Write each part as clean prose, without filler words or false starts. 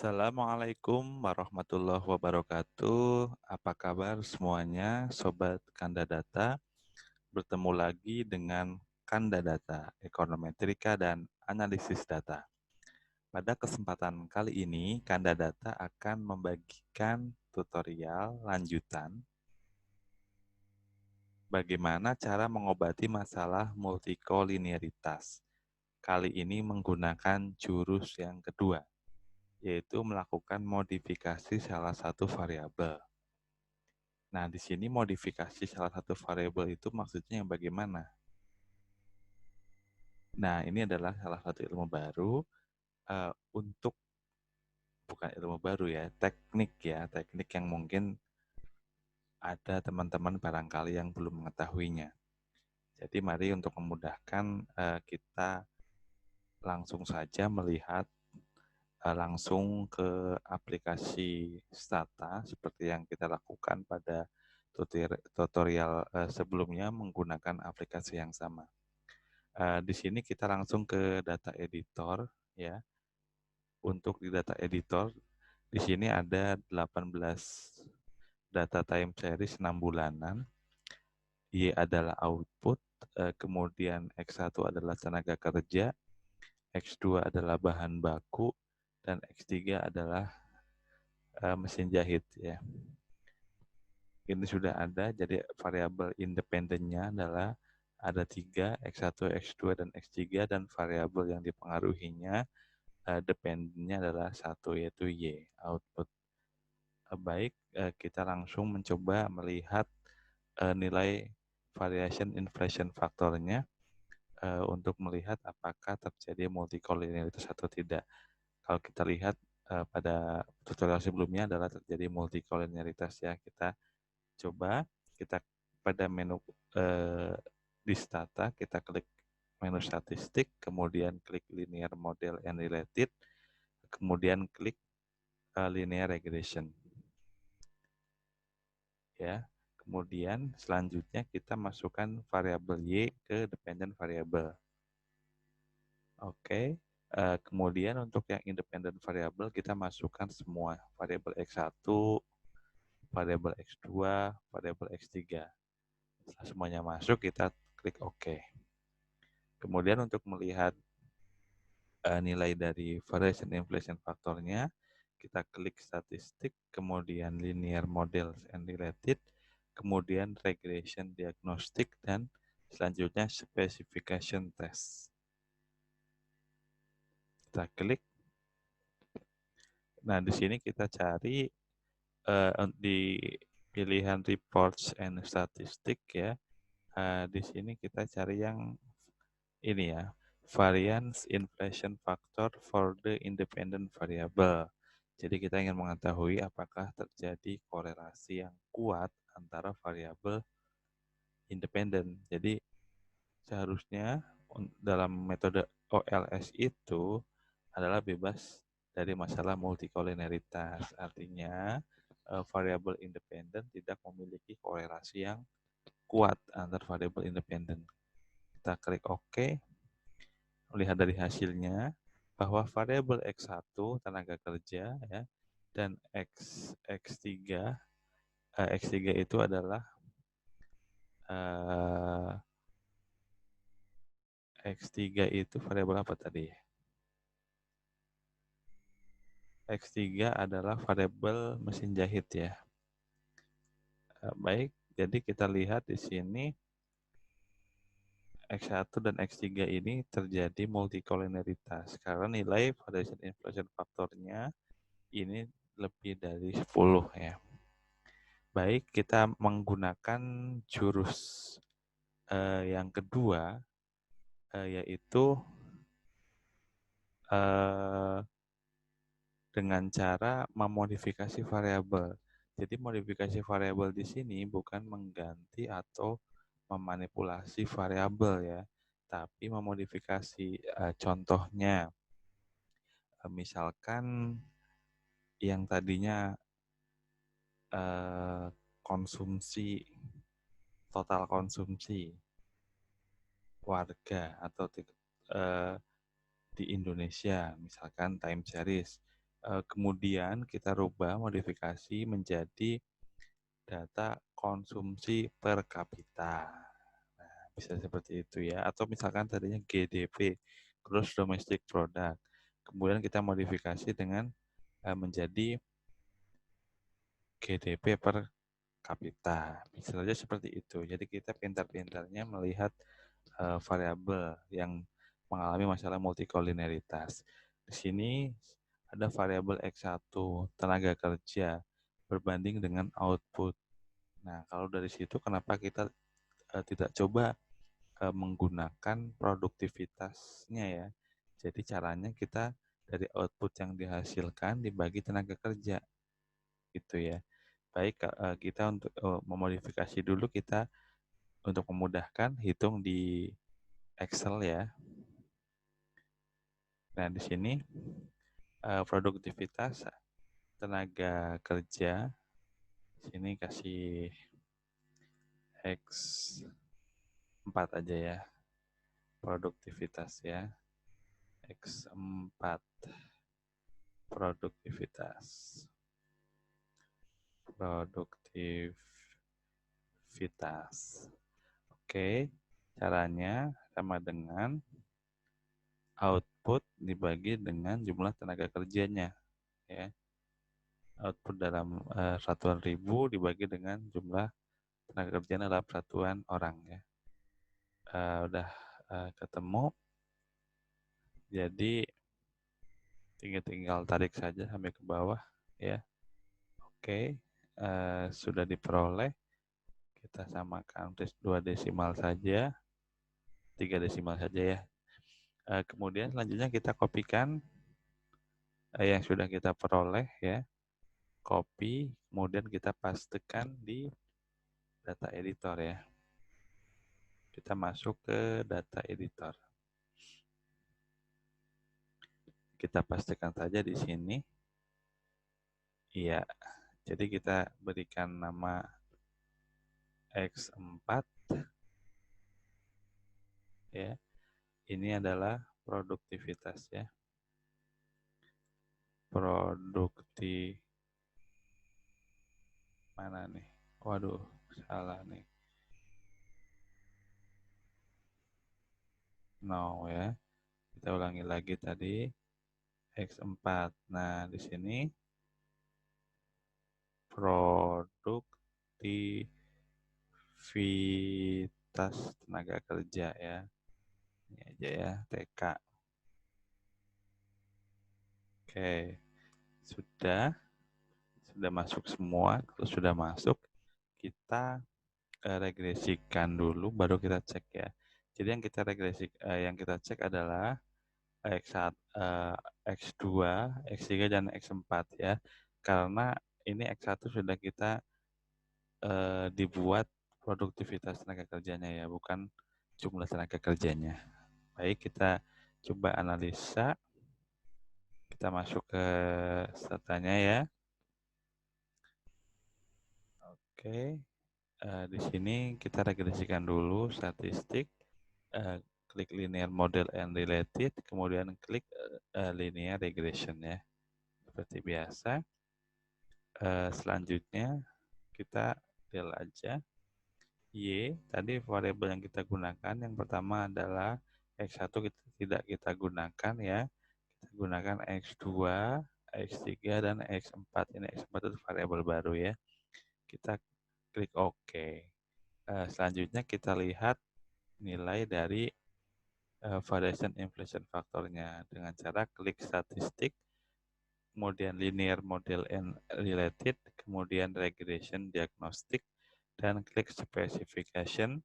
Assalamualaikum warahmatullahi wabarakatuh. Apa kabar semuanya, Sobat Kanda Data? Bertemu lagi dengan Kanda Data, Ekonometrika dan Analisis Data. Pada kesempatan kali ini, Kanda Data akan membagikan tutorial lanjutan bagaimana cara mengobati masalah multikolinearitas. Kali ini menggunakan jurus yang kedua, yaitu melakukan modifikasi salah satu variabel. Nah, di sini modifikasi salah satu variabel itu maksudnya yang bagaimana? Nah, ini adalah salah satu ilmu baru untuk bukan ilmu baru ya, teknik yang mungkin ada teman-teman barangkali yang belum mengetahuinya. Jadi mari untuk memudahkan kita langsung saja melihat langsung ke aplikasi Stata seperti yang kita lakukan pada tutorial sebelumnya menggunakan aplikasi yang sama. Di sini kita langsung ke data editor ya. Untuk di data editor di sini ada 18 data time series 6 bulanan. Y adalah output, kemudian X1 adalah tenaga kerja, X2 adalah bahan baku, dan X3 adalah mesin jahit ya. Ini sudah ada, jadi variabel independennya adalah ada 3, X1, X2, dan X3, dan variabel yang dipengaruhinya dependennya adalah 1, yaitu Y, output. Baik, kita langsung mencoba melihat nilai variation inflation faktornya untuk melihat apakah terjadi multikolinearitas atau tidak. Kalau kita lihat pada tutorial sebelumnya adalah terjadi multikolinearitas ya. Kita coba pada menu di Stata, kita klik menu statistik, kemudian klik linear model and related, kemudian klik linear regression. Ya. Kemudian selanjutnya kita masukkan variabel Y ke dependent variable. Oke. Kemudian untuk yang independent variable kita masukkan semua variabel X1, variabel X2, variabel X3. Setelah semuanya masuk, kita klik OK. Kemudian untuk melihat nilai dari variation inflation faktornya, kita klik statistik, kemudian linear models and related, kemudian regression diagnostic, dan selanjutnya specification test. Kita klik. Nah, di sini kita cari di pilihan reports and statistic ya. Di sini kita cari yang ini ya, variance inflation factor for the independent variable. Jadi kita ingin mengetahui apakah terjadi korelasi yang kuat antara variabel independen. Jadi seharusnya dalam metode OLS itu adalah bebas dari masalah multikolinearitas. Artinya variabel independen tidak memiliki korelasi yang kuat antar variabel independen. Kita klik OK. Melihat dari hasilnya bahwa variabel X1 tenaga kerja ya dan X3 itu adalah X3 itu variabel apa tadi? X3 adalah variabel mesin jahit ya. Baik, jadi kita lihat di sini X1 dan X3 ini terjadi multikolinearitas karena nilai variation inflation faktornya ini lebih dari 10 ya. Baik, kita menggunakan jurus yang kedua yaitu dengan cara memodifikasi variabel. Jadi modifikasi variabel di sini bukan mengganti atau memanipulasi variabel ya, tapi memodifikasi. Contohnya, misalkan yang tadinya total konsumsi warga atau di Indonesia, misalkan time series Kemudian kita rubah modifikasi menjadi data konsumsi per kapita. Nah, bisa seperti itu ya. Atau misalkan tadinya GDP, Gross Domestic Product. Kemudian kita modifikasi dengan menjadi GDP per kapita. Bisa saja seperti itu. Jadi kita pintar-pintarnya melihat variabel yang mengalami masalah multikolineritas. Di sini ada variabel X1, tenaga kerja berbanding dengan output. Nah, kalau dari situ kenapa kita tidak coba menggunakan produktivitasnya ya. Jadi caranya kita dari output yang dihasilkan dibagi tenaga kerja gitu ya. Baik, kita untuk memodifikasi dulu, kita untuk memudahkan hitung di Excel ya. Nah, di sini produktivitas tenaga kerja, sini kasih X4 aja ya, produktivitas ya, X4, produktivitas. Oke, caranya sama dengan output dibagi dengan jumlah tenaga kerjanya ya. Output dalam satuan ribu dibagi dengan jumlah tenaga kerjanya dalam satuan orang ya. Udah ketemu, jadi tinggal tarik saja sampai ke bawah ya. Oke, sudah diperoleh. Kita samakan 2 desimal saja, 3 desimal saja ya. Kemudian selanjutnya kita kopikan yang sudah kita peroleh ya, copy, kemudian kita pastekan di data editor ya. Kita masuk ke data editor. Kita pastikan saja di sini. Iya, jadi kita berikan nama X4 ya. Ini adalah produktivitas ya. Mana nih? Waduh, salah nih. No ya. Kita ulangi lagi tadi. X4. Nah, di sini produktivitas tenaga kerja ya. Ini aja ya, TK. Oke. Sudah masuk semua. Kalau sudah masuk, kita regresikan dulu, baru kita cek ya. Jadi yang kita cek adalah X1, X2, X3, dan X4 ya. Karena ini X1 sudah kita dibuat produktivitas tenaga kerjanya ya, bukan jumlah tenaga kerjanya. Baik, kita coba analisa. Kita masuk ke datanya ya. Oke, di sini kita regresikan dulu statistik. Klik linear model and related, kemudian klik linear regression ya, seperti biasa. Selanjutnya kita del aja Y, tadi variabel yang kita gunakan yang pertama adalah X1 tidak kita gunakan ya, kita gunakan X2, X3, dan X4. Ini X4 itu variabel baru ya. Kita klik OK. Selanjutnya kita lihat nilai dari variation inflation faktornya dengan cara klik statistik, kemudian linear model and related, kemudian regression diagnostic, dan klik specification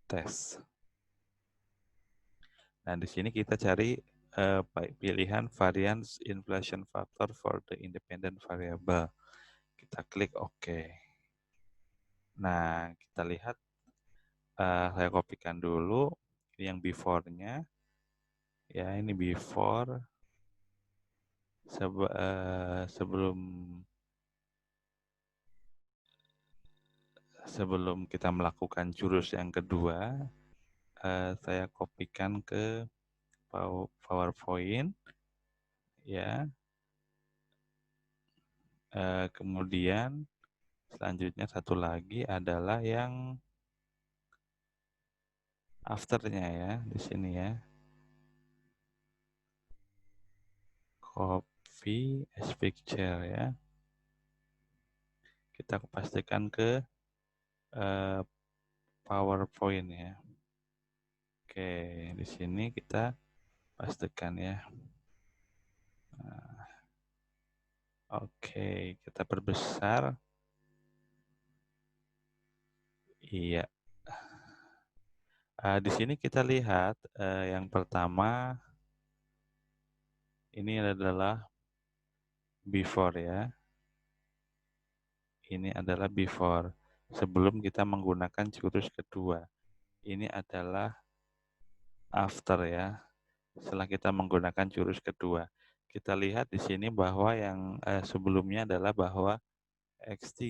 test. Nah, di sini kita cari pilihan variance inflation factor for the independent variable. Kita klik OK. Nah, kita lihat, saya kopikan dulu ini yang before-nya. Ya, ini before sebelum kita melakukan jurus yang kedua, saya kopikan ke PowerPoint ya. Kemudian selanjutnya satu lagi adalah yang afternya ya, di sini ya. Copy as picture ya. Kita pastikan ke eh, PowerPoint ya. Oke, di sini kita pastikan ya. Nah, oke, kita perbesar. Iya. Di sini kita lihat yang pertama ini adalah before ya. Ini adalah before. Sebelum kita menggunakan jurus kedua. Ini adalah after ya. Setelah kita menggunakan jurus kedua. Kita lihat di sini bahwa yang sebelumnya adalah bahwa X3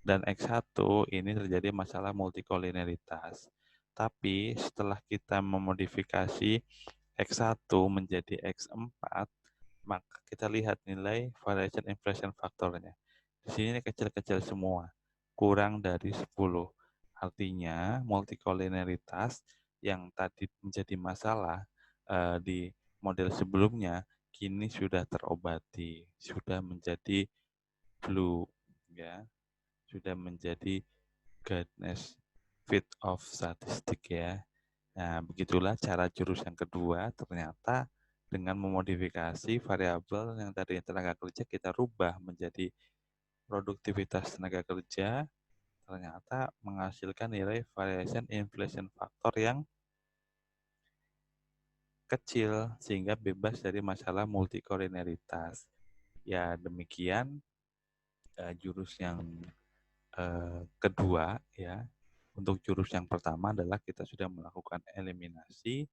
dan X1 ini terjadi masalah multikolineritas. Tapi setelah kita memodifikasi X1 menjadi X4, maka kita lihat nilai variation inflation faktornya. Di sini kecil-kecil semua, kurang dari 10. Artinya multikolineritas yang tadi menjadi masalah di model sebelumnya kini sudah terobati, sudah menjadi blue ya, sudah menjadi goodness fit of statistik ya. Nah, begitulah cara jurus yang kedua. Ternyata dengan memodifikasi variabel yang tadi tenaga kerja kita rubah menjadi produktivitas tenaga kerja, ternyata menghasilkan nilai variation inflation factor yang kecil sehingga bebas dari masalah multikolineritas. Ya, demikian jurus yang kedua ya. Untuk jurus yang pertama adalah kita sudah melakukan eliminasi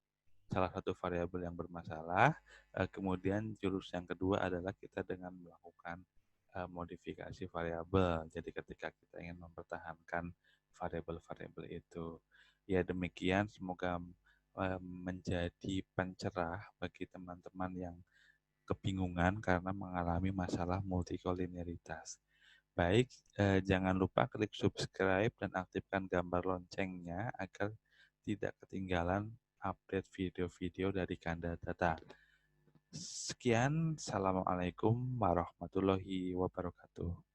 salah satu variabel yang bermasalah. Kemudian jurus yang kedua adalah kita dengan melakukan modifikasi variabel. Jadi ketika kita ingin mempertahankan variabel-variabel itu. Ya demikian, semoga menjadi pencerah bagi teman-teman yang kebingungan karena mengalami masalah multikolineritas. Baik, jangan lupa klik subscribe dan aktifkan gambar loncengnya agar tidak ketinggalan update video-video dari Kanda Data. Sekian, Assalamualaikum warahmatullahi wabarakatuh.